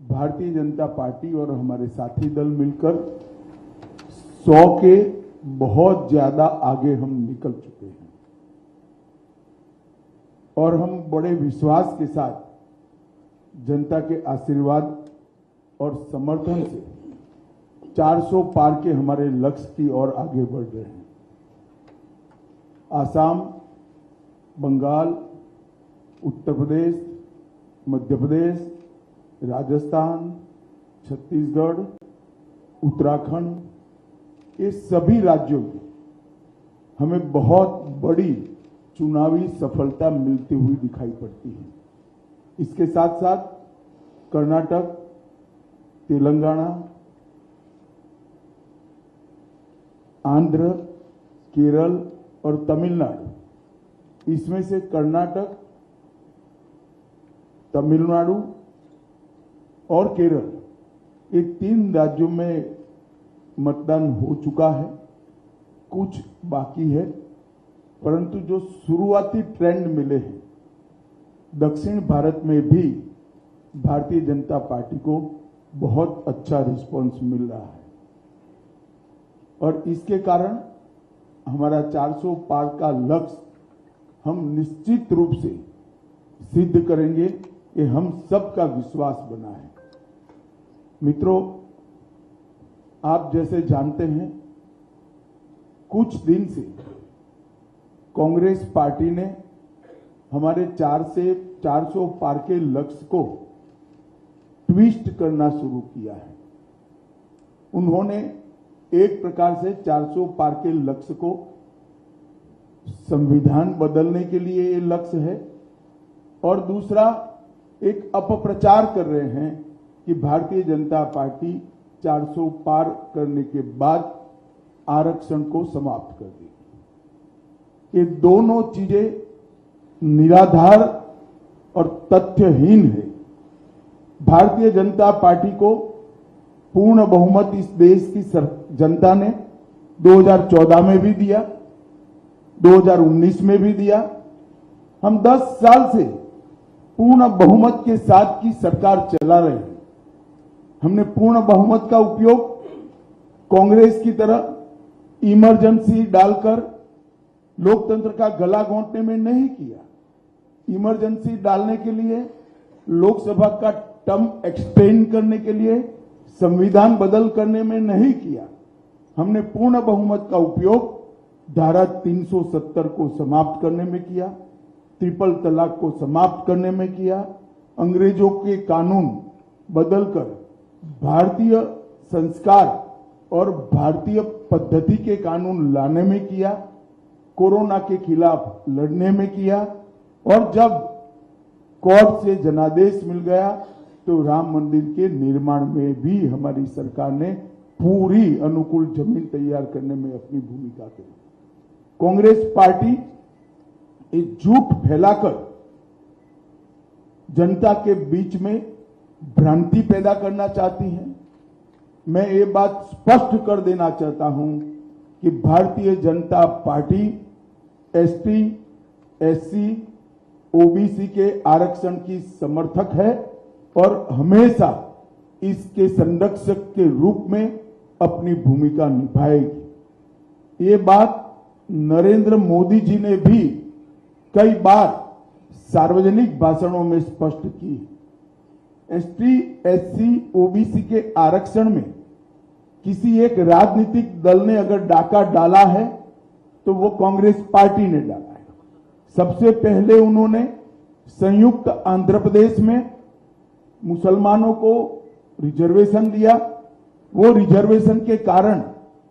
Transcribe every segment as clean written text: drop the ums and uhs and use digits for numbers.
Bharatiya Janata party और हमारे साथी दल मिलकर 100 के बहुत ज्यादा आगे हम निकल चुके हैं और हम बड़े विश्वास के साथ जनता के आशीर्वाद और समर्थन से 400 पार के हमारे लक्ष्य की ओर आगे बढ़ रहे हैं। आसाम, बंगाल, उत्तर प्रदेश, मध्य प्रदेश, राजस्थान, छत्तीसगढ़, उत्तराखंड, ये सभी राज्यों में हमें बहुत बड़ी चुनावी सफलता मिलती हुई दिखाई पड़ती है। इसके साथ साथ कर्नाटक, तेलंगाना, आंध्र, केरल और तमिलनाडु, इसमें से कर्नाटक, तमिलनाडु और केरल, ये 3 राज्यों में मतदान हो चुका है, कुछ बाकी है, परंतु जो शुरुआती ट्रेंड मिले हैं, दक्षिण भारत में भी भारतीय जनता पार्टी को बहुत अच्छा रिस्पांस मिल रहा है और इसके कारण हमारा 400 पार का लक्ष्य हम निश्चित रूप से सिद्ध करेंगे, ये हम सबका विश्वास बना है। मित्रों, आप जैसे जानते हैं, कुछ दिन से कांग्रेस पार्टी ने हमारे 400 पार के लक्ष्य को ट्विस्ट करना शुरू किया है। उन्होंने एक प्रकार से 400 पार के लक्ष्य को संविधान बदलने के लिए ये लक्ष्य है और दूसरा एक अपप्रचार कर रहे हैं कि भारतीय जनता पार्टी 400 पार करने के बाद आरक्षण को समाप्त कर देगी। ये दोनों चीजें निराधार और तथ्यहीन है। भारतीय जनता पार्टी को पूर्ण बहुमत इस देश की जनता ने 2014 में भी दिया, 2019 में भी दिया। हम 10 साल से पूर्ण बहुमत के साथ की सरकार चला रहे हैं। हमने पूर्ण बहुमत का उपयोग कांग्रेस की तरह इमरजेंसी डालकर लोकतंत्र का गला घोंटने में नहीं किया। इमरजेंसी डालने के लिए, लोकसभा का टर्म एक्सटेंड करने के लिए, संविधान बदल करने में नहीं किया। हमने पूर्ण बहुमत का उपयोग धारा 370 को समाप्त करने में किया, ट्रिपल तलाक को समाप्त करने में किया, अंग्रेजों के कानून बदलकर भारतीय संस्कार और भारतीय पद्धति के कानून लाने में किया, कोरोना के खिलाफ लड़ने में किया और जब कोर्ट से जनादेश मिल गया तो राम मंदिर के निर्माण में भी हमारी सरकार ने पूरी अनुकूल जमीन तैयार करने में अपनी भूमिका की। कांग्रेस पार्टी एक झूठ फैलाकर जनता के बीच में भ्रांति पैदा करना चाहती है। मैं ये बात स्पष्ट कर देना चाहता हूं कि Bharatiya Janata party ST, SC, OBC के आरक्षण की समर्थक है और हमेशा इसके संरक्षक के रूप में अपनी भूमिका निभाएगी। ये बात नरेंद्र मोदी जी ने भी कई बार सार्वजनिक भाषणों में स्पष्ट की। एसटी, एससी, ओबीसी के आरक्षण में किसी एक राजनीतिक दल ने अगर डाका डाला है तो वो कांग्रेस पार्टी ने डाला है। सबसे पहले उन्होंने संयुक्त आंध्र प्रदेश में मुसलमानों को रिजर्वेशन दिया। वो रिजर्वेशन के कारण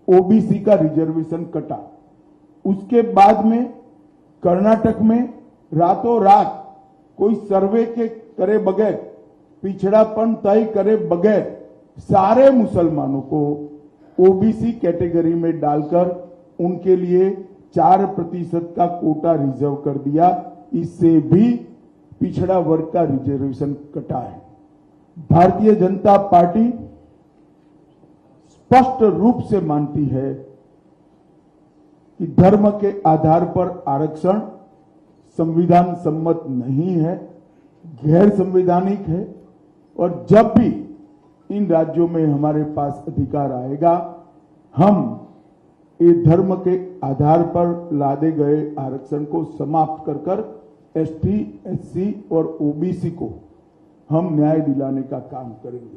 ओबीसी का रिजर्वेशन कटा। उसके बाद में कर्नाटक में रातों रात कोई सर्वे के करे बगैर, पिछड़ापन तय करे बगैर सारे मुसलमानों को ओबीसी कैटेगरी में डालकर उनके लिए 4% का कोटा रिजर्व कर दिया। इससे भी पिछड़ा वर्ग का रिजर्वेशन कटा है। भारतीय जनता पार्टी स्पष्ट रूप से मानती है कि धर्म के आधार पर आरक्षण संविधान सम्मत नहीं है, गैर संवैधानिक है। और जब भी इन राज्यों में हमारे पास अधिकार आएगा, हम ये धर्म के आधार पर लादे गए आरक्षण को समाप्त कर एसटी, एससी और ओबीसी को हम न्याय दिलाने का काम करेंगे।